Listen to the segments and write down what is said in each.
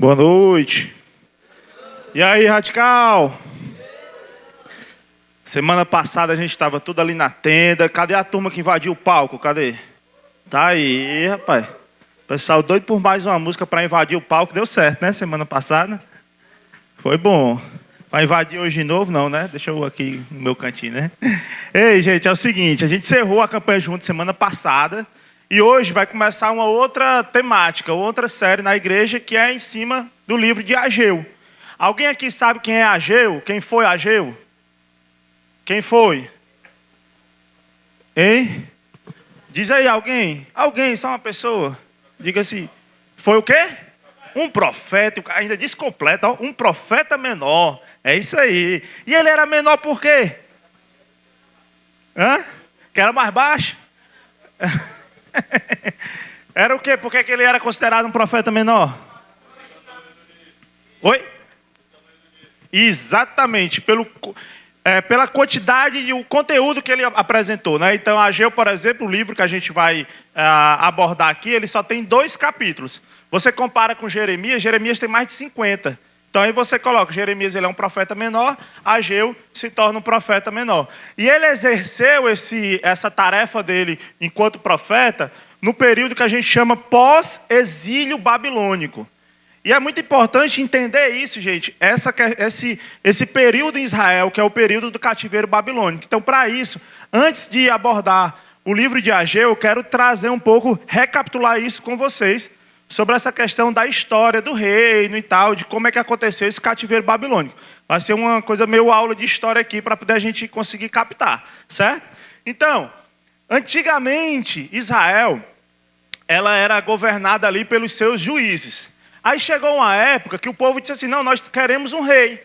Boa noite. E aí, Radical? Semana passada a gente estava tudo ali na tenda. Cadê a turma que invadiu o palco? Cadê? Tá aí, rapaz. O pessoal doido por mais uma música para invadir o palco. Deu certo, né? Semana passada. Foi bom. Vai invadir hoje de novo? Não, né? Deixa eu aqui no meu cantinho, né? Ei, gente, é o seguinte. A gente encerrou a campanha junto semana passada. E hoje vai começar uma outra temática, outra série na igreja, que é em cima do livro de Ageu. Alguém aqui sabe quem é Ageu? Quem foi Ageu? Quem foi? Hein? Diz aí, alguém? Alguém, só uma pessoa. Diga assim. Foi o quê? Um profeta, ainda diz completo, ó, um profeta menor. É isso aí. E ele era menor por quê? Hã? Que era mais baixo? Era o quê? Por que ele era considerado um profeta menor? Oi? Exatamente, pela quantidade e o conteúdo que ele apresentou, né? Então, Ageu, por exemplo, o livro que a gente vai abordar aqui, ele só tem 2 capítulos. Você compara com Jeremias, Jeremias tem mais de 50. Então aí você coloca, Jeremias ele é um profeta menor, Ageu se torna um profeta menor. E ele exerceu essa tarefa dele enquanto profeta no período que a gente chama pós-exílio babilônico. E é muito importante entender isso, gente, esse período em Israel, que é o período do cativeiro babilônico. Então, para isso, antes de abordar o livro de Ageu, eu quero trazer um pouco, recapitular isso com vocês, sobre essa questão da história do reino e tal, de como é que aconteceu esse cativeiro babilônico. Vai ser uma coisa meio aula de história aqui, para poder a gente conseguir captar, certo? Então, antigamente, Israel, ela era governada ali pelos seus juízes. Aí chegou uma época que o povo disse assim, não, nós queremos um rei.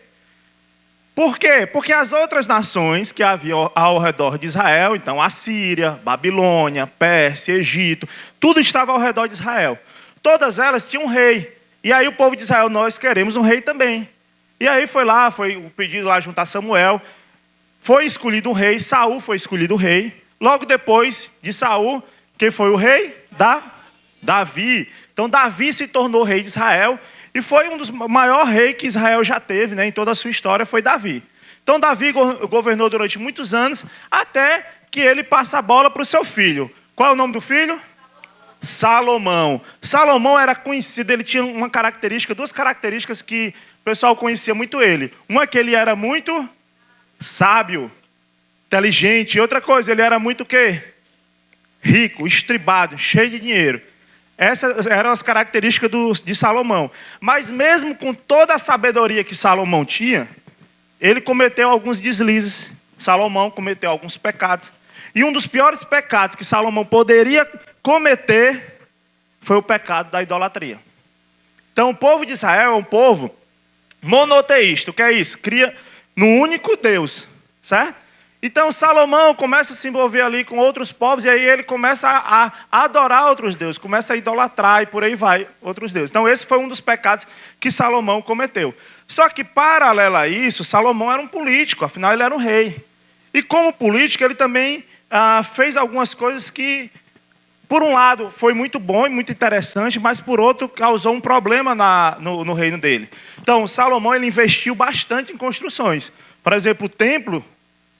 Por quê? Porque as outras nações que haviam ao redor de Israel, então Assíria, Babilônia, Pérsia, Egito, tudo estava ao redor de Israel. Todas elas tinham um rei. E aí o povo de Israel, nós queremos um rei também. E aí foi o pedido lá junto a Samuel. Foi escolhido um rei, Saul foi escolhido o rei. Logo depois de Saul, quem foi o rei? Davi. Então Davi se tornou rei de Israel. E foi um dos maiores reis que Israel já teve, né? Em toda a sua história foi Davi. Então Davi governou durante muitos anos, até que ele passa a bola para o seu filho. Qual é o nome do filho? Salomão. Salomão era conhecido, ele tinha duas características que o pessoal conhecia muito ele. Uma é que ele era muito sábio, inteligente. E outra coisa, ele era muito o quê? Rico, estribado, cheio de dinheiro. Essas eram as características de Salomão. Mas mesmo com toda a sabedoria que Salomão tinha, ele cometeu alguns deslizes. Salomão cometeu alguns pecados. E um dos piores pecados que Salomão poderia cometer foi o pecado da idolatria. Então o povo de Israel é um povo monoteísta. O que é isso? Cria no único Deus, certo? Então Salomão começa a se envolver ali com outros povos e aí ele começa a adorar outros deuses, começa a idolatrar e por aí vai outros deuses. Então esse foi um dos pecados que Salomão cometeu. Só que paralelo a isso, Salomão era um político, afinal ele era um rei. E como político ele também fez algumas coisas que, por um lado, foi muito bom e muito interessante, mas por outro, causou um problema no reino dele. Então, Salomão ele investiu bastante em construções. Por exemplo,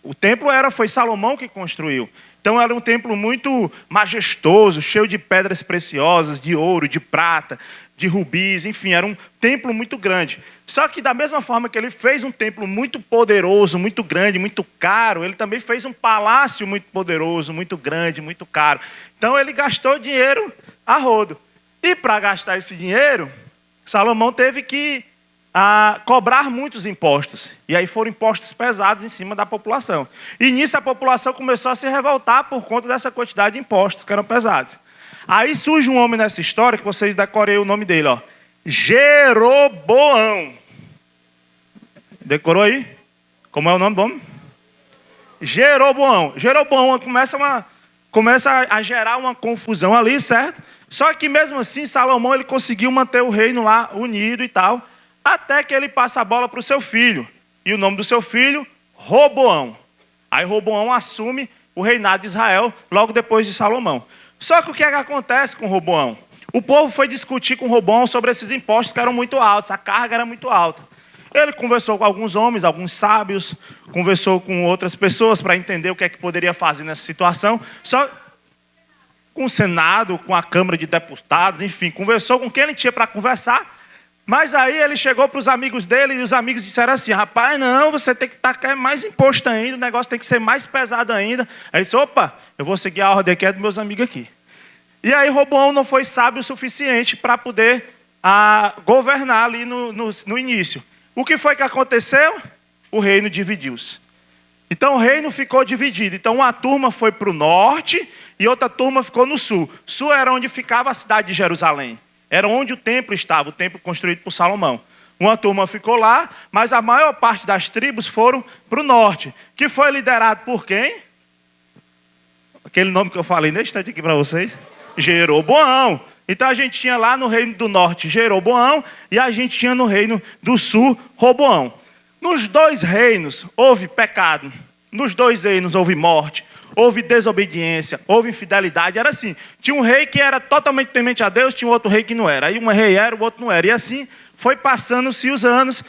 o templo foi Salomão que construiu. Então, era um templo muito majestoso, cheio de pedras preciosas, de ouro, de prata, de rubis, enfim, era um templo muito grande. Só que da mesma forma que ele fez um templo muito poderoso, muito grande, muito caro, ele também fez um palácio muito poderoso, muito grande, muito caro. Então ele gastou dinheiro a rodo. E para gastar esse dinheiro, Salomão teve que cobrar muitos impostos. E aí foram impostos pesados em cima da população. E nisso a população começou a se revoltar por conta dessa quantidade de impostos que eram pesados. Aí surge um homem nessa história, que vocês decorem o nome dele, ó. Jeroboão. Decorou aí? Como é o nome do homem? Jeroboão. Jeroboão começa a gerar uma confusão ali, certo? Só que mesmo assim, Salomão ele conseguiu manter o reino lá unido e tal, até que ele passa a bola para o seu filho. E o nome do seu filho, Roboão. Aí Roboão assume o reinado de Israel logo depois de Salomão. Só que o que é que acontece com Roboão? O povo foi discutir com Roboão sobre esses impostos que eram muito altos, a carga era muito alta. Ele conversou com alguns homens, alguns sábios, conversou com outras pessoas para entender o que é que poderia fazer nessa situação. Só com o Senado, com a Câmara de Deputados, enfim, conversou com quem ele tinha para conversar. Mas aí ele chegou para os amigos dele e os amigos disseram assim: rapaz, não, você tem que tacar mais imposto ainda, o negócio tem que ser mais pesado ainda. Aí ele disse: opa, eu vou seguir a ordem aqui dos meus amigos aqui. E aí Roboão não foi sábio o suficiente para poder governar ali no início. O que foi que aconteceu? O reino dividiu-se. Então o reino ficou dividido. Então uma turma foi para o norte e outra turma ficou no sul. Sul era onde ficava a cidade de Jerusalém. Era onde o templo estava, o templo construído por Salomão. Uma turma ficou lá, mas a maior parte das tribos foram para o norte. Que foi liderado por quem? Aquele nome que eu falei nesse instante aqui para vocês. Jeroboão. Então a gente tinha lá no reino do norte Jeroboão e a gente tinha no reino do sul Roboão. Nos dois reinos houve pecado, nos dois reinos houve morte, houve desobediência, houve infidelidade. Era assim, tinha um rei que era totalmente temente a Deus, tinha outro rei que não era. Aí um rei era, o outro não era. E assim foi passando-se os anos,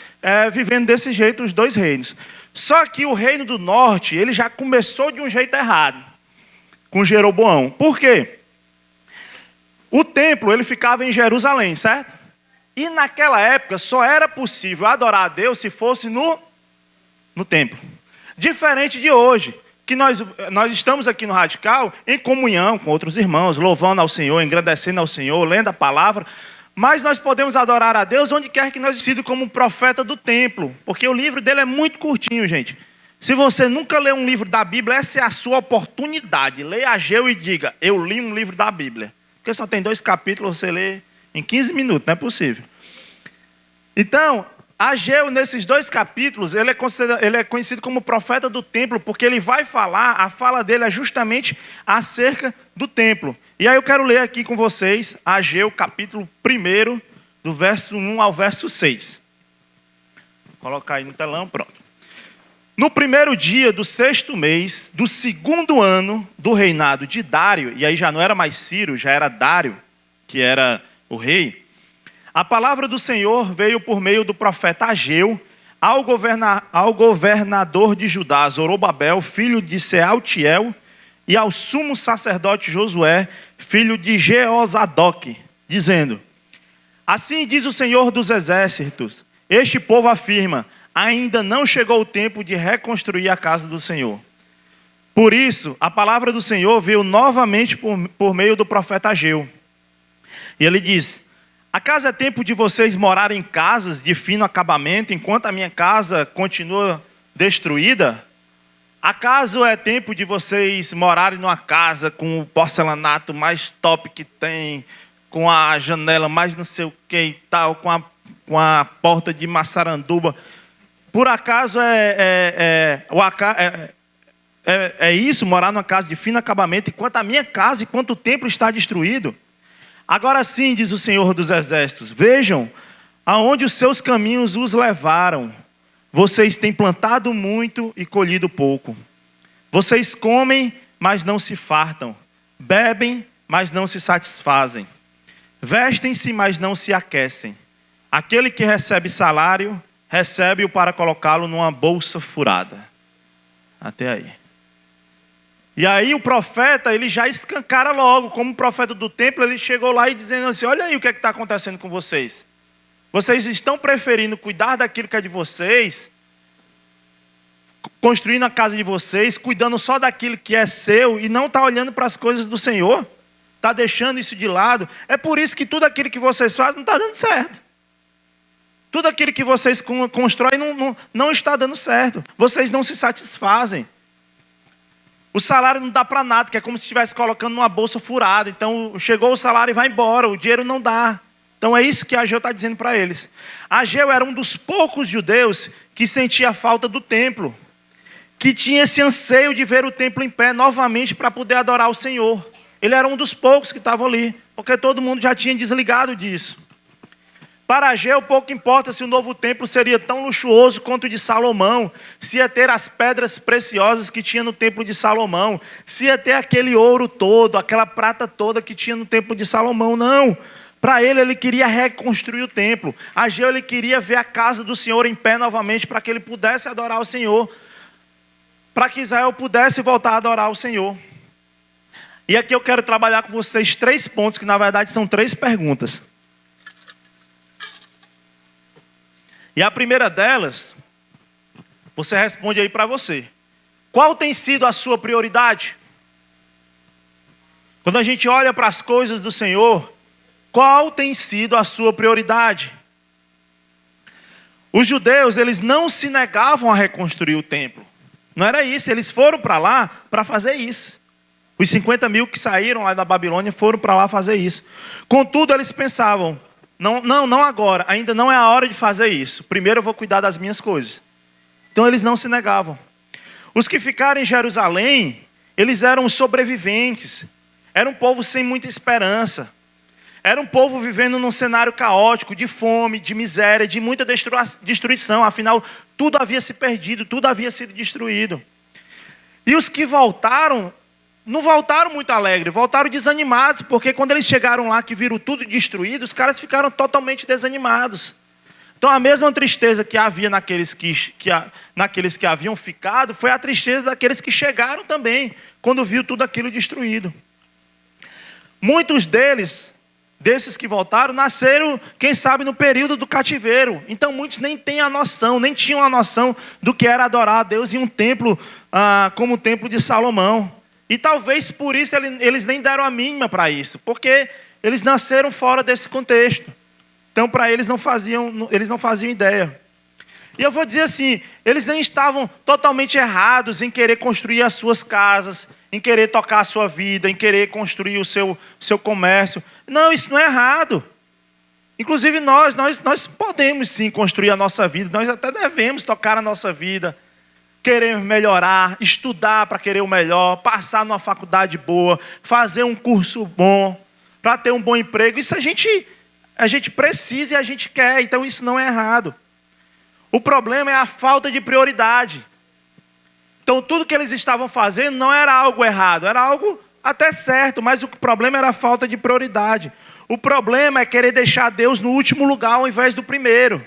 vivendo desse jeito os dois reinos. Só que o reino do norte, ele já começou de um jeito errado, com Jeroboão. Por quê? O templo, ele ficava em Jerusalém, certo? E naquela época só era possível adorar a Deus se fosse no templo. Diferente de hoje, que nós estamos aqui no Radical em comunhão com outros irmãos, louvando ao Senhor, engrandecendo ao Senhor, lendo a palavra. Mas nós podemos adorar a Deus onde quer que nós sido como profeta do templo. Porque o livro dele é muito curtinho, gente. Se você nunca leu um livro da Bíblia, essa é a sua oportunidade. Leia Ageu e diga: eu li um livro da Bíblia. Porque só tem 2 capítulos, você lê em 15 minutos, não é possível. Então, Ageu, nesses 2 capítulos, ele é conhecido como profeta do templo, porque ele vai falar, a fala dele é justamente acerca do templo. E aí eu quero ler aqui com vocês, Ageu, capítulo 1, do verso 1 ao verso 6. Vou colocar aí no telão, pronto. No primeiro dia do 6º mês, do 2º ano do reinado de Dário, e aí já não era mais Ciro, já era Dário, que era o rei, a palavra do Senhor veio por meio do profeta Ageu ao governador de Judá, Zorobabel, filho de Sealtiel, e ao sumo sacerdote Josué, filho de Jeozadoque, dizendo: assim diz o Senhor dos exércitos, este povo afirma: ainda não chegou o tempo de reconstruir a casa do Senhor. Por isso, a palavra do Senhor veio novamente por meio do profeta Ageu. E ele diz: acaso é tempo de vocês morarem em casas de fino acabamento, enquanto a minha casa continua destruída? Acaso é tempo de vocês morarem numa casa com o porcelanato mais top que tem, com a janela mais não sei o que e tal, com a porta de maçaranduba? Por acaso é isso, morar numa casa de fino acabamento, enquanto a minha casa, enquanto o templo está destruído? Agora sim, diz o Senhor dos exércitos, vejam aonde os seus caminhos os levaram. Vocês têm plantado muito e colhido pouco. Vocês comem, mas não se fartam. Bebem, mas não se satisfazem. Vestem-se, mas não se aquecem. Aquele que recebe salário, recebe-o para colocá-lo numa bolsa furada. Até aí. E aí o profeta, ele já escancara logo, como profeta do templo, ele chegou lá e dizendo assim: olha aí o que está acontecendo com vocês. Vocês estão preferindo cuidar daquilo que é de vocês, construindo a casa de vocês, cuidando só daquilo que é seu e não está olhando para as coisas do Senhor. Está deixando isso de lado. É por isso que tudo aquilo que vocês fazem não está dando certo. Tudo aquilo que vocês constroem não está dando certo. Vocês não se satisfazem. O salário não dá para nada, que é como se estivesse colocando numa bolsa furada. Então, chegou o salário e vai embora, o dinheiro não dá. Então, é isso que Ageu está dizendo para eles. Ageu era um dos poucos judeus que sentia a falta do templo, que tinha esse anseio de ver o templo em pé novamente para poder adorar o Senhor. Ele era um dos poucos que estavam ali, porque todo mundo já tinha desligado disso. Para Ageu, pouco importa se o novo templo seria tão luxuoso quanto o de Salomão, se ia ter as pedras preciosas que tinha no templo de Salomão, se ia ter aquele ouro todo, aquela prata toda que tinha no templo de Salomão. Não. Para ele queria reconstruir o templo. Ageu, ele queria ver a casa do Senhor em pé novamente, para que ele pudesse adorar o Senhor, para que Israel pudesse voltar a adorar o Senhor. E aqui eu quero trabalhar com vocês 3 pontos, que na verdade são 3 perguntas. E a primeira delas, você responde aí para você. Qual tem sido a sua prioridade? Quando a gente olha para as coisas do Senhor, qual tem sido a sua prioridade? Os judeus, eles não se negavam a reconstruir o templo. Não era isso, eles foram para lá para fazer isso. Os 50 mil que saíram lá da Babilônia foram para lá fazer isso. Contudo, eles pensavam, não agora, ainda não é a hora de fazer isso. Primeiro eu vou cuidar das minhas coisas. Então eles não se negavam. Os que ficaram em Jerusalém, eles eram os sobreviventes. Era um povo sem muita esperança. Era um povo vivendo num cenário caótico, de fome, de miséria, de muita destruição. Afinal, tudo havia se perdido, tudo havia sido destruído. E os que voltaram, não voltaram muito alegres, voltaram desanimados, porque quando eles chegaram lá, que viram tudo destruído, os caras ficaram totalmente desanimados. Então a mesma tristeza que havia naqueles que haviam ficado, foi a tristeza daqueles que chegaram também, quando viu tudo aquilo destruído. Muitos desses que voltaram, nasceram, quem sabe, no período do cativeiro. Então muitos nem têm a noção, nem tinham a noção do que era adorar a Deus em um templo como o templo de Salomão. E talvez por isso eles nem deram a mínima para isso, porque eles nasceram fora desse contexto. Então para eles não faziam ideia. E eu vou dizer assim, eles nem estavam totalmente errados em querer construir as suas casas, em querer tocar a sua vida, em querer construir o seu comércio. Não, isso não é errado. Inclusive nós podemos sim construir a nossa vida, nós até devemos tocar a nossa vida, querer melhorar, estudar para querer o melhor, passar numa faculdade boa, fazer um curso bom, para ter um bom emprego. Isso a gente precisa e a gente quer, então isso não é errado. O problema é a falta de prioridade. Então tudo que eles estavam fazendo não era algo errado, era algo até certo, mas o problema era a falta de prioridade. O problema é querer deixar Deus no último lugar ao invés do primeiro.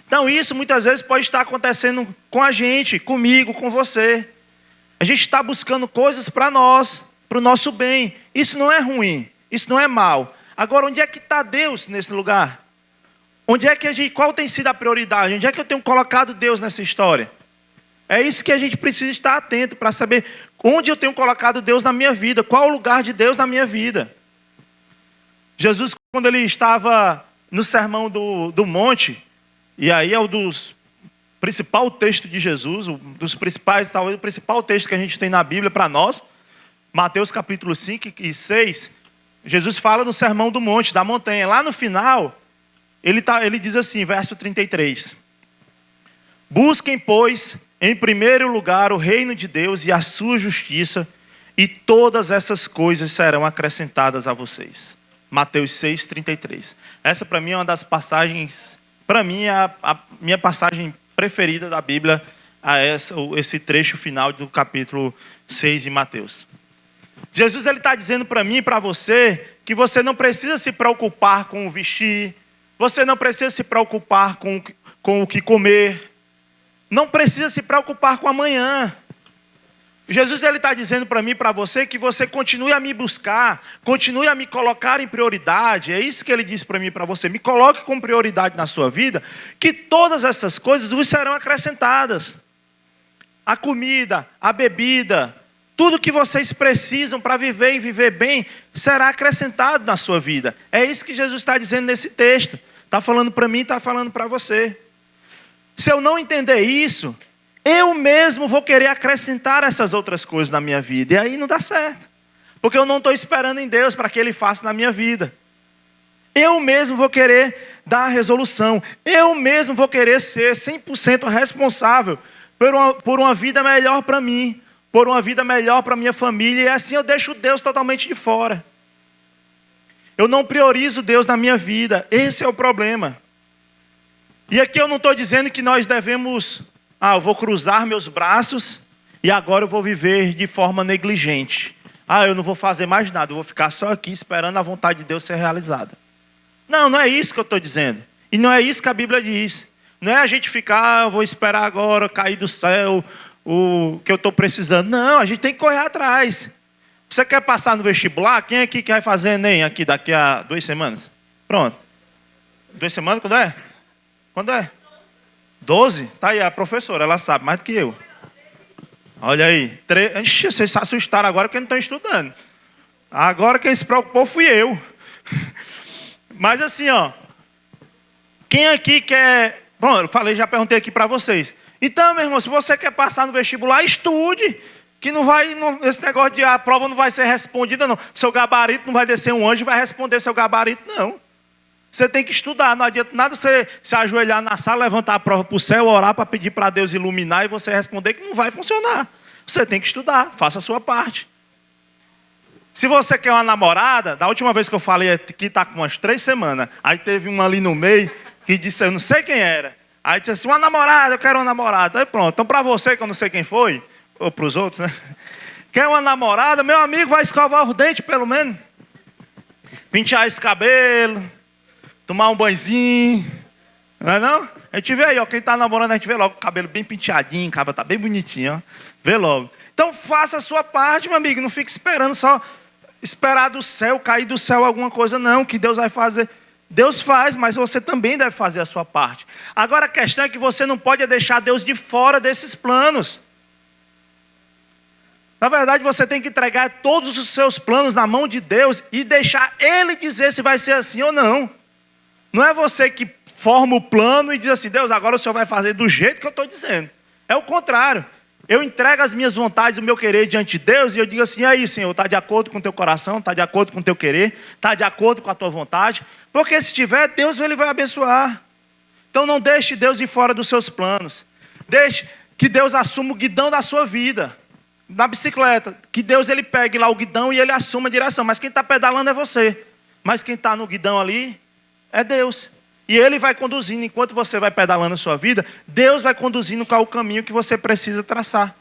Então isso muitas vezes pode estar acontecendo com a gente, comigo, com você. A gente está buscando coisas para nós, para o nosso bem. Isso não é ruim, isso não é mal. Agora, onde é que está Deus nesse lugar? Qual tem sido a prioridade? Onde é que eu tenho colocado Deus nessa história? É isso que a gente precisa estar atento para saber onde eu tenho colocado Deus na minha vida. Qual o lugar de Deus na minha vida? Jesus, quando ele estava no sermão do monte, e aí é o principal texto de Jesus, talvez o principal texto que a gente tem na Bíblia para nós, Mateus capítulo 5 e 6, Jesus fala no sermão do monte, da montanha. Lá no final, ele diz assim, verso 33. Busquem, pois, em primeiro lugar o reino de Deus e a sua justiça, e todas essas coisas serão acrescentadas a vocês. Mateus 6, 33. Essa para mim é uma das passagens, para mim é a minha passagem preferida da Bíblia, esse trecho final do capítulo 6 de Mateus. Jesus está dizendo para mim e para você que você não precisa se preocupar com o vestir, você não precisa se preocupar com o que comer, não precisa se preocupar com amanhã. Jesus está dizendo para mim e para você que você continue a me buscar, continue a me colocar em prioridade. É isso que ele disse para mim e para você. Me coloque como prioridade na sua vida, que todas essas coisas vos serão acrescentadas. A comida, a bebida, tudo que vocês precisam para viver e viver bem, será acrescentado na sua vida. É isso que Jesus está dizendo nesse texto. Está falando para mim, está falando para você. Se eu não entender isso, eu mesmo vou querer acrescentar essas outras coisas na minha vida. E aí não dá certo. Porque eu não estou esperando em Deus para que Ele faça na minha vida. Eu mesmo vou querer dar a resolução. Eu mesmo vou querer ser 100% responsável por uma vida melhor para mim. Por uma vida melhor para minha família. E assim eu deixo Deus totalmente de fora. Eu não priorizo Deus na minha vida. Esse é o problema. E aqui eu não estou dizendo que nós devemos... eu vou cruzar meus braços e agora eu vou viver de forma negligente. Eu não vou fazer mais nada, eu vou ficar só aqui esperando a vontade de Deus ser realizada. Não, não é isso que eu estou dizendo. E não é isso que a Bíblia diz. Não é a gente ficar, vou esperar agora cair do céu o que eu estou precisando. Não, a gente tem que correr atrás. Você quer passar no vestibular? Quem aqui que vai fazer Enem aqui daqui a 2 semanas? Pronto. 2 semanas, quando é? Quando é? 12? Tá aí, a professora, ela sabe mais do que eu. Olha aí. Vocês se assustaram agora porque não estão estudando. Agora quem se preocupou fui eu. Mas assim, quem aqui quer... Bom, eu falei, já perguntei aqui para vocês. Então, meu irmão, se você quer passar no vestibular, estude. Que não vai... esse negócio de a prova não vai ser respondida, não. Seu gabarito não vai descer um anjo e vai responder seu gabarito, não. Você tem que estudar, não adianta nada você se ajoelhar na sala, levantar a prova para o céu, orar para pedir para Deus iluminar e você responder que não vai funcionar. Você tem que estudar, faça a sua parte. Se você quer uma namorada, da última vez que eu falei aqui está com umas 3 semanas, aí teve uma ali no meio que disse, eu não sei quem era. Aí disse assim, uma namorada, eu quero uma namorada. Aí pronto, então para você que eu não sei quem foi, ou para os outros, né? Quer uma namorada, meu amigo vai escovar os dentes pelo menos. Pentear esse cabelo. Tomar um banhozinho, não é não? A gente vê aí, quem está namorando, a gente vê logo o cabelo bem penteadinho, o cabelo está bem bonitinho, vê logo. Então faça a sua parte, meu amigo, não fique esperando só esperar do céu, cair do céu alguma coisa, não, que Deus vai fazer. Deus faz, mas você também deve fazer a sua parte. Agora a questão é que você não pode deixar Deus de fora desses planos. Na verdade, você tem que entregar todos os seus planos na mão de Deus e deixar Ele dizer se vai ser assim ou não. Não é você que forma o plano e diz assim, Deus, agora o Senhor vai fazer do jeito que eu estou dizendo. É o contrário. Eu entrego as minhas vontades, o meu querer diante de Deus e eu digo assim, aí Senhor, está de acordo com o teu coração, está de acordo com o teu querer, está de acordo com a tua vontade. Porque se tiver, Deus Ele vai abençoar. Então não deixe Deus ir fora dos seus planos. Deixe que Deus assuma o guidão da sua vida. Na bicicleta, que Deus Ele pegue lá o guidão e Ele assuma a direção. Mas quem está pedalando é você. Mas quem está no guidão ali... é Deus. E Ele vai conduzindo, enquanto você vai pedalando a sua vida, Deus vai conduzindo qual é o caminho que você precisa traçar.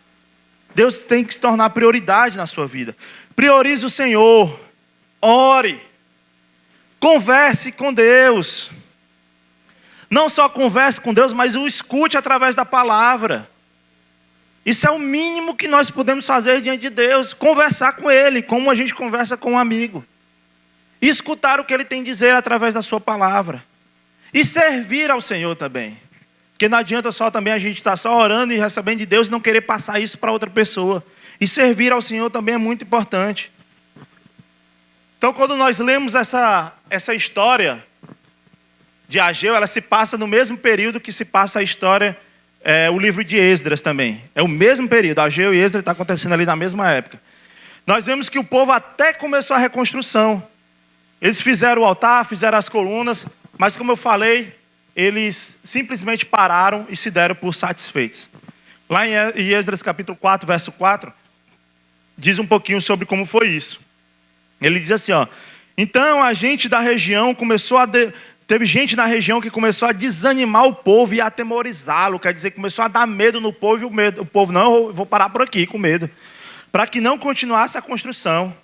Deus tem que se tornar prioridade na sua vida. Priorize o Senhor. Ore. Converse com Deus. Não só converse com Deus, mas o escute através da palavra. Isso é o mínimo que nós podemos fazer diante de Deus. Conversar com Ele, como a gente conversa com um amigo. E escutar o que Ele tem a dizer através da sua palavra. E servir ao Senhor também. Porque não adianta só também a gente estar só orando e recebendo de Deus e não querer passar isso para outra pessoa. E servir ao Senhor também é muito importante. Então quando nós lemos essa história de Ageu, ela se passa no mesmo período que se passa a história, o livro de Esdras também. É o mesmo período, Ageu e Esdras está acontecendo ali na mesma época. Nós vemos que o povo até começou a reconstrução. Eles fizeram o altar, fizeram as colunas, mas como eu falei, eles simplesmente pararam e se deram por satisfeitos. Lá em Esdras capítulo 4, verso 4, diz um pouquinho sobre como foi isso. Ele diz assim, então a gente da região teve gente na região que começou a desanimar o povo e a atemorizá-lo, quer dizer, começou a dar medo no povo, e o povo, não, eu vou parar por aqui com medo, para que não continuasse a construção.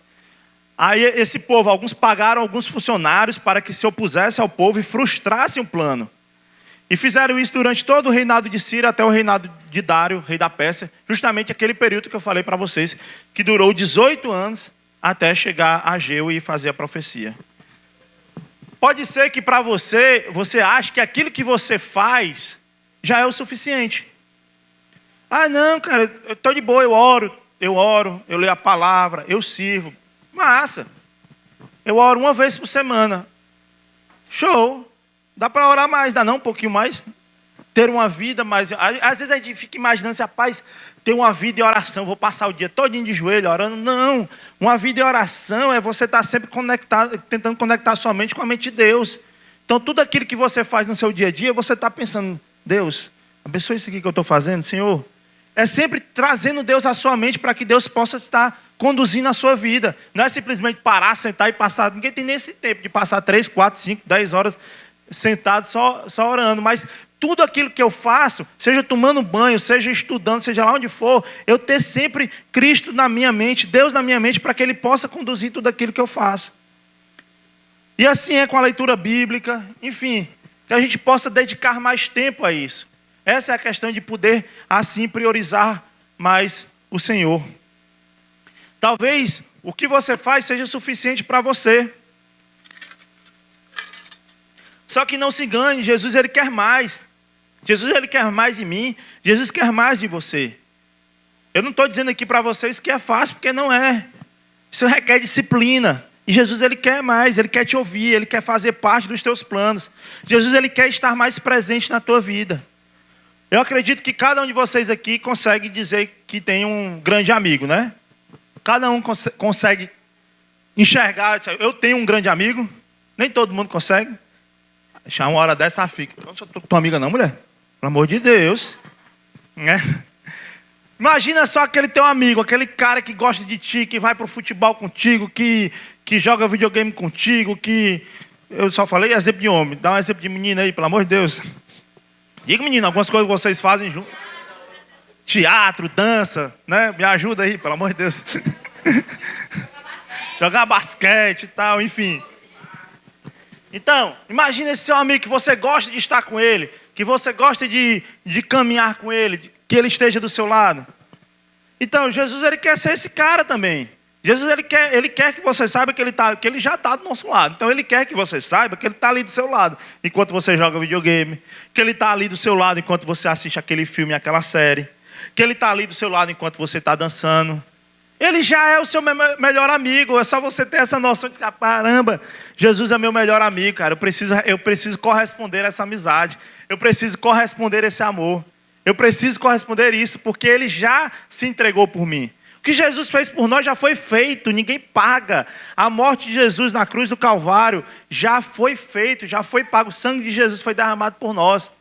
Aí esse povo, alguns pagaram alguns funcionários para que se opusessem ao povo e frustrassem o plano. E fizeram isso durante todo o reinado de Ciro até o reinado de Dário, rei da Pérsia, justamente aquele período que eu falei para vocês, que durou 18 anos até chegar a Ageu e fazer a profecia. Pode ser que para você ache que aquilo que você faz já é o suficiente. Ah não, cara, eu estou de boa, eu oro, eu leio a palavra, eu sirvo. Massa. Eu oro uma vez por semana. Show. Dá para orar mais, dá não? Um pouquinho mais? Ter uma vida mais... Às vezes a gente fica imaginando assim, rapaz, ter uma vida de oração, vou passar o dia todinho de joelho orando. Não. Uma vida de oração é você estar sempre conectado, tentando conectar sua mente com a mente de Deus. Então tudo aquilo que você faz no seu dia a dia, você está pensando, Deus, abençoe isso aqui que eu estou fazendo, Senhor. É sempre trazendo Deus à sua mente para que Deus possa estar conduzindo a sua vida. Não é simplesmente parar, sentar e passar. Ninguém tem nem esse tempo de passar 3, 4, 5, 10 horas sentado só orando. Mas tudo aquilo que eu faço, seja tomando banho, seja estudando, seja lá onde for, eu ter sempre Cristo na minha mente, Deus na minha mente, para que Ele possa conduzir tudo aquilo que eu faço. E assim é com a leitura bíblica, enfim, que a gente possa dedicar mais tempo a isso. Essa é a questão de poder, assim, priorizar mais o Senhor. Talvez o que você faz seja suficiente para você. Só que não se engane, Jesus Ele quer mais. Jesus Ele quer mais de mim, Jesus quer mais de você. Eu não estou dizendo aqui para vocês que é fácil, porque não é. Isso requer disciplina. E Jesus Ele quer mais, Ele quer te ouvir, Ele quer fazer parte dos teus planos. Jesus Ele quer estar mais presente na tua vida. Eu acredito que cada um de vocês aqui consegue dizer que tem um grande amigo, né? Cada um consegue enxergar, eu tenho um grande amigo. Nem todo mundo consegue. Deixar uma hora dessa, fica. Eu não sou tua amiga não, mulher. Pelo amor de Deus. Né? Imagina só aquele teu amigo, aquele cara que gosta de ti, que vai pro futebol contigo, que joga videogame contigo, que... Eu só falei exemplo de homem. Dá um exemplo de menina aí, pelo amor de Deus. Diga, menino, algumas coisas que vocês fazem junto. Teatro, dança, né? Me ajuda aí, pelo amor de Deus. Jogar basquete e tal, enfim. Então, imagina esse seu amigo que você gosta de estar com ele, que você gosta de caminhar com ele, que ele esteja do seu lado. Então, Jesus Ele quer ser esse cara também. Jesus ele quer que você saiba que ele já está do nosso lado. Então Ele quer que você saiba que Ele está ali do seu lado enquanto você joga videogame, que Ele está ali do seu lado enquanto você assiste aquele filme, aquela série, que Ele está ali do seu lado enquanto você está dançando. Ele já é o seu melhor amigo. É só você ter essa noção de que, caramba, Jesus é meu melhor amigo, cara. Eu preciso corresponder a essa amizade. Eu preciso corresponder a esse amor. Eu preciso corresponder isso, porque Ele já se entregou por mim. O que Jesus fez por nós já foi feito, ninguém paga. A morte de Jesus na cruz do Calvário já foi feito, já foi pago. O sangue de Jesus foi derramado por nós.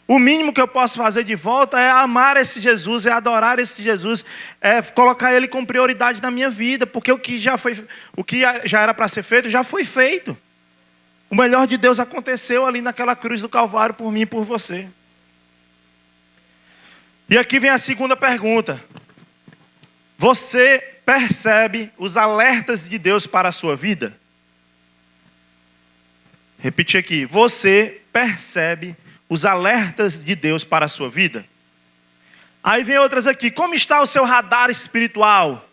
O mínimo que eu posso fazer de volta é amar esse Jesus, é adorar esse Jesus, é colocar Ele como prioridade na minha vida, porque o que já era para ser feito, já foi feito. O melhor de Deus aconteceu ali naquela cruz do Calvário por mim e por você. E aqui vem a segunda pergunta. Você percebe os alertas de Deus para a sua vida? Repetir aqui. Você percebe os alertas de Deus para a sua vida? Aí vem outras aqui. Como está o seu radar espiritual?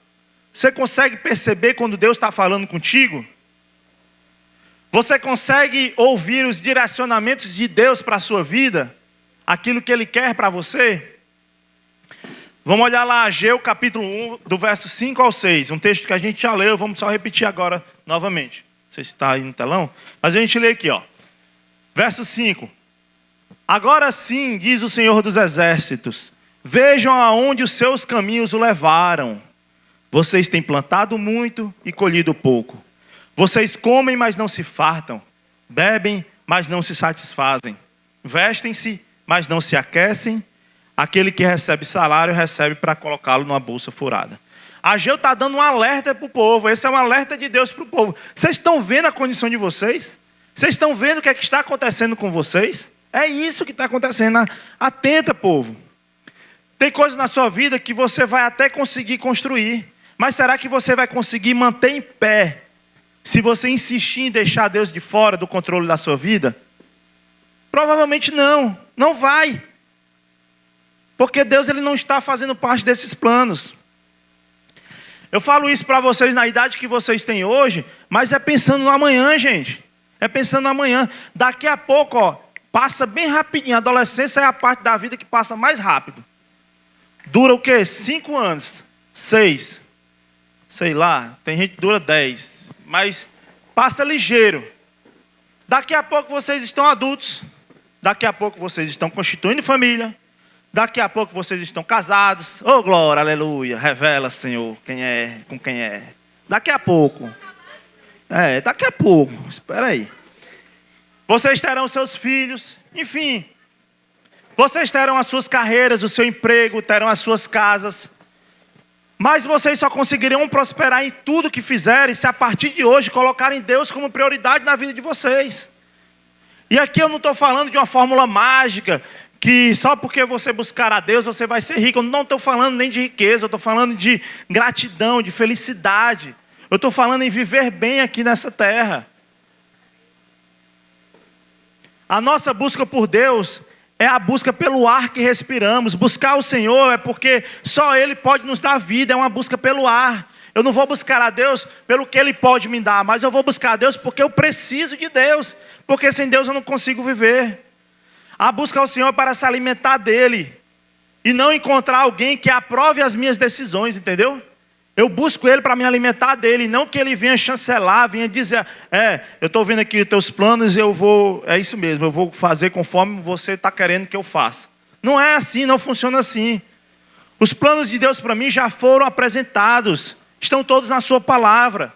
Você consegue perceber quando Deus está falando contigo? Você consegue ouvir os direcionamentos de Deus para a sua vida? Aquilo que Ele quer para você? Vamos olhar lá, Ageu capítulo 1, do verso 5 ao 6. Um texto que a gente já leu, vamos só repetir agora novamente. Não sei se está aí no telão, mas a gente lê aqui, ó. Verso 5. Agora sim, diz o Senhor dos Exércitos, vejam aonde os seus caminhos o levaram. Vocês têm plantado muito e colhido pouco. Vocês comem, mas não se fartam. Bebem, mas não se satisfazem. Vestem-se, mas não se aquecem. Aquele que recebe salário, recebe para colocá-lo numa bolsa furada. Ageu está dando um alerta para o povo. Esse é um alerta de Deus para o povo. Vocês estão vendo a condição de vocês? Vocês estão vendo o que é que está acontecendo com vocês? É isso que está acontecendo. Atenta, povo. Tem coisas na sua vida que você vai até conseguir construir. Mas será que você vai conseguir manter em pé se você insistir em deixar Deus de fora do controle da sua vida? Provavelmente não. Não vai. Porque Deus Ele não está fazendo parte desses planos. Eu falo isso para vocês na idade que vocês têm hoje, mas é pensando no amanhã, gente. É pensando no amanhã. Daqui a pouco, ó, passa bem rapidinho. A adolescência é a parte da vida que passa mais rápido. Dura o quê? 5 anos? 6? Sei lá. Tem gente que dura 10. Mas passa ligeiro. Daqui a pouco vocês estão adultos. Daqui a pouco vocês estão constituindo família. Daqui a pouco vocês estão casados. Oh, glória, aleluia. Revela, Senhor, quem é, com quem é. Daqui a pouco. Daqui a pouco. Espera aí. Vocês terão seus filhos. Enfim. Vocês terão as suas carreiras, o seu emprego, terão as suas casas. Mas vocês só conseguirão prosperar em tudo que fizerem se a partir de hoje colocarem Deus como prioridade na vida de vocês. E aqui eu não estou falando de uma fórmula mágica, que só porque você buscar a Deus você vai ser rico. Eu não estou falando nem de riqueza, eu estou falando de gratidão, de felicidade. Eu estou falando em viver bem aqui nessa terra. A nossa busca por Deus é a busca pelo ar que respiramos. Buscar o Senhor é porque só Ele pode nos dar vida, é uma busca pelo ar. Eu não vou buscar a Deus pelo que Ele pode me dar, mas eu vou buscar a Deus porque eu preciso de Deus, porque sem Deus eu não consigo viver. A busca ao Senhor é para se alimentar dEle, e não encontrar alguém que aprove as minhas decisões, entendeu? Eu busco Ele para me alimentar dEle, não que Ele venha chancelar, venha dizer, eu estou vendo aqui os teus planos, é isso mesmo, eu vou fazer conforme você está querendo que eu faça. Não é assim, não funciona assim. Os planos de Deus para mim já foram apresentados, estão todos na sua palavra.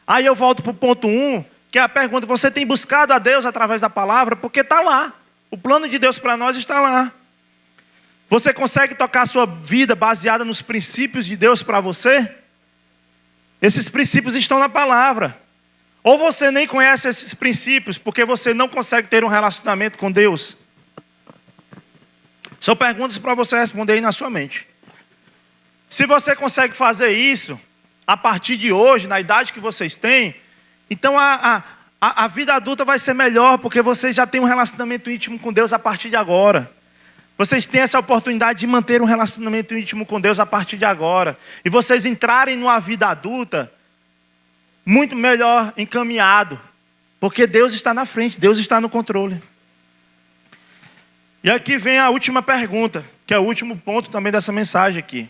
Aí eu volto para o ponto 1, que é a pergunta: você tem buscado a Deus através da palavra? Porque está lá, o plano de Deus para nós está lá. Você consegue tocar a sua vida baseada nos princípios de Deus para você? Esses princípios estão na palavra. Ou você nem conhece esses princípios porque você não consegue ter um relacionamento com Deus? São perguntas para você responder aí na sua mente. Se você consegue fazer isso a partir de hoje, na idade que vocês têm, então a vida adulta vai ser melhor, porque vocês já têm um relacionamento íntimo com Deus a partir de agora. Vocês têm essa oportunidade de manter um relacionamento íntimo com Deus a partir de agora. E vocês entrarem numa vida adulta muito melhor encaminhado. Porque Deus está na frente, Deus está no controle. E aqui vem a última pergunta, que é o último ponto também dessa mensagem aqui.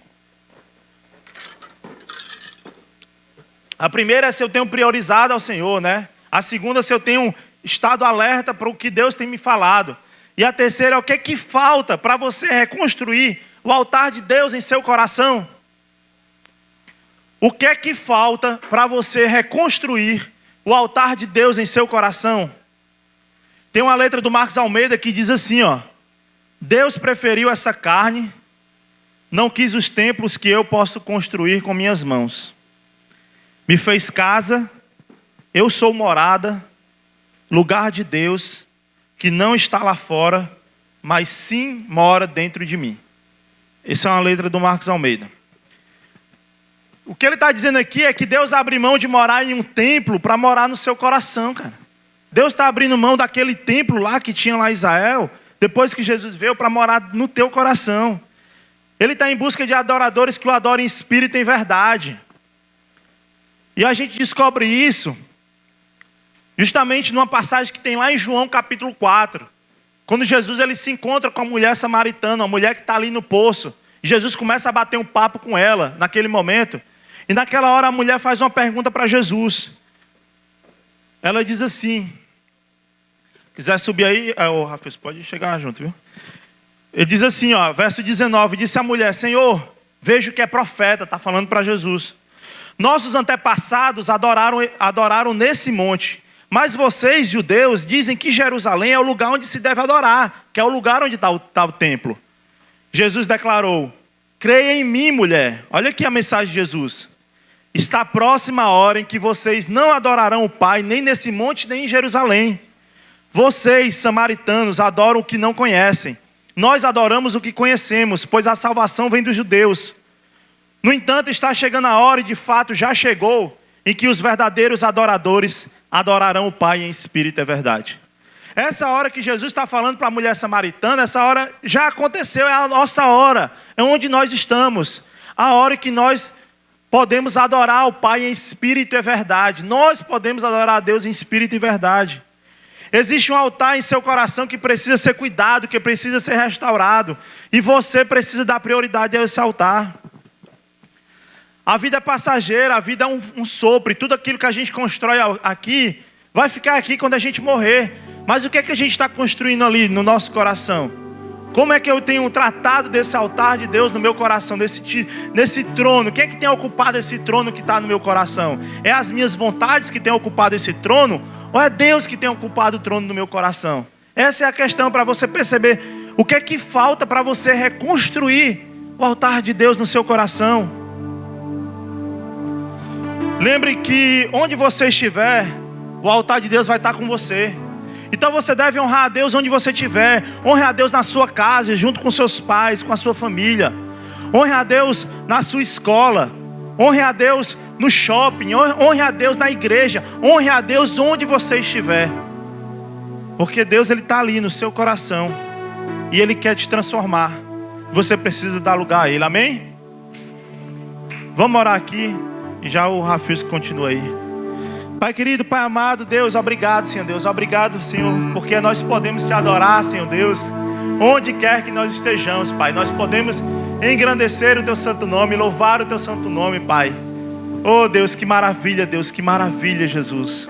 A primeira é se eu tenho priorizado ao Senhor, né? A segunda, se eu tenho estado alerta para o que Deus tem me falado. E a terceira é o que é que falta para você reconstruir o altar de Deus em seu coração. O que é que falta para você reconstruir o altar de Deus em seu coração? Tem uma letra do Marcos Almeida que diz assim, ó: Deus preferiu essa carne, não quis os templos que eu posso construir com minhas mãos. Me fez casa, eu sou morada, lugar de Deus, que não está lá fora, mas sim mora dentro de mim. Essa é uma letra do Marcos Almeida. O que ele está dizendo aqui é que Deus abre mão de morar em um templo para morar no seu coração, cara. Deus está abrindo mão daquele templo lá que tinha lá em Israel, depois que Jesus veio, para morar no teu coração. Ele está em busca de adoradores que o adorem em espírito e em verdade. E a gente descobre isso justamente numa passagem que tem lá em João capítulo 4. Quando Jesus ele se encontra com a mulher samaritana, uma mulher que está ali no poço. E Jesus começa a bater um papo com ela naquele momento. E naquela hora a mulher faz uma pergunta para Jesus. Ela diz assim: quiser subir aí, Rafael, pode chegar junto, viu? Ele diz assim, ó, verso 19, disse a mulher: Senhor, vejo que é profeta, está falando para Jesus. Nossos antepassados adoraram nesse monte. Mas vocês, judeus, dizem que Jerusalém é o lugar onde se deve adorar, que é o lugar onde está o templo. Jesus declarou: creia em mim, mulher. Olha aqui a mensagem de Jesus. Está próxima a hora em que vocês não adorarão o Pai, nem nesse monte, nem em Jerusalém. Vocês, samaritanos, adoram o que não conhecem. Nós adoramos o que conhecemos, pois a salvação vem dos judeus. No entanto, está chegando a hora, e de fato já chegou, em que os verdadeiros adoradores adorarão o Pai em espírito e verdade. Essa hora que Jesus está falando para a mulher samaritana, essa hora já aconteceu, é a nossa hora, é onde nós estamos. A hora que nós podemos adorar o Pai em espírito e verdade. Nós podemos adorar a Deus em espírito e verdade. Existe um altar em seu coração que precisa ser cuidado, que precisa ser restaurado. E você precisa dar prioridade a esse altar. A vida é passageira, a vida é um sopro. E tudo aquilo que a gente constrói aqui, vai ficar aqui quando a gente morrer. Mas o que é que a gente está construindo ali no nosso coração? Como é que eu tenho tratado desse altar de Deus no meu coração, nesse trono? Quem é que tem ocupado esse trono que está no meu coração? É as minhas vontades que têm ocupado esse trono? Ou é Deus que tem ocupado o trono do meu coração? Essa é a questão para você perceber O que é que falta para você reconstruir o altar de Deus no seu coração? Lembre que onde você estiver, o altar de Deus vai estar com você. Então você deve honrar a Deus onde você estiver. Honre a Deus na sua casa, junto com seus pais, com a sua família. Honre a Deus na sua escola. Honre a Deus no shopping. Honre a Deus na igreja. Honre a Deus onde você estiver. Porque Deus, Ele está ali no seu coração. E Ele quer te transformar. Você precisa dar lugar a Ele, amém? Vamos orar aqui. E já o Rafis continua aí. Pai querido, Pai amado, Deus, obrigado, Senhor Deus. Obrigado, Senhor, porque nós podemos te adorar, Senhor Deus, onde quer que nós estejamos, Pai. Nós podemos engrandecer o Teu santo nome, louvar o Teu santo nome, Pai. Oh Deus, que maravilha, Jesus.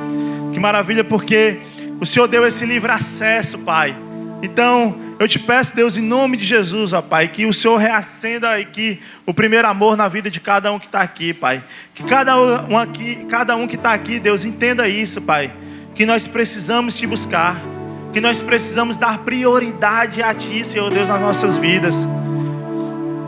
Que maravilha, porque o Senhor deu esse livre acesso, Pai. Então, eu te peço, Deus, em nome de Jesus, ó Pai, que o Senhor reacenda aqui o primeiro amor na vida de cada um que está aqui, Pai. Que cada um que está aqui, Deus, entenda isso, Pai. Que nós precisamos te buscar. Que nós precisamos dar prioridade a Ti, Senhor Deus, nas nossas vidas.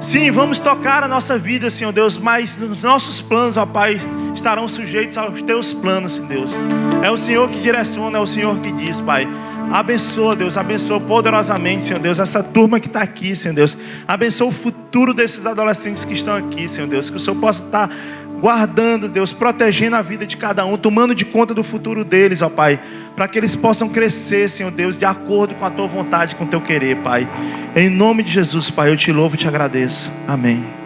Sim, vamos tocar a nossa vida, Senhor Deus, mas os nossos planos, ó Pai, estarão sujeitos aos Teus planos, Senhor Deus. É o Senhor que direciona, é o Senhor que diz, Pai. Abençoa, Deus, abençoa poderosamente, Senhor Deus, essa turma que está aqui, Senhor Deus. Abençoa o futuro desses adolescentes que estão aqui, Senhor Deus. Que o Senhor possa estar guardando, Deus, protegendo a vida de cada um, tomando de conta do futuro deles, ó Pai. Para que eles possam crescer, Senhor Deus, de acordo com a Tua vontade, com o Teu querer, Pai. Em nome de Jesus, Pai, eu te louvo e te agradeço. Amém.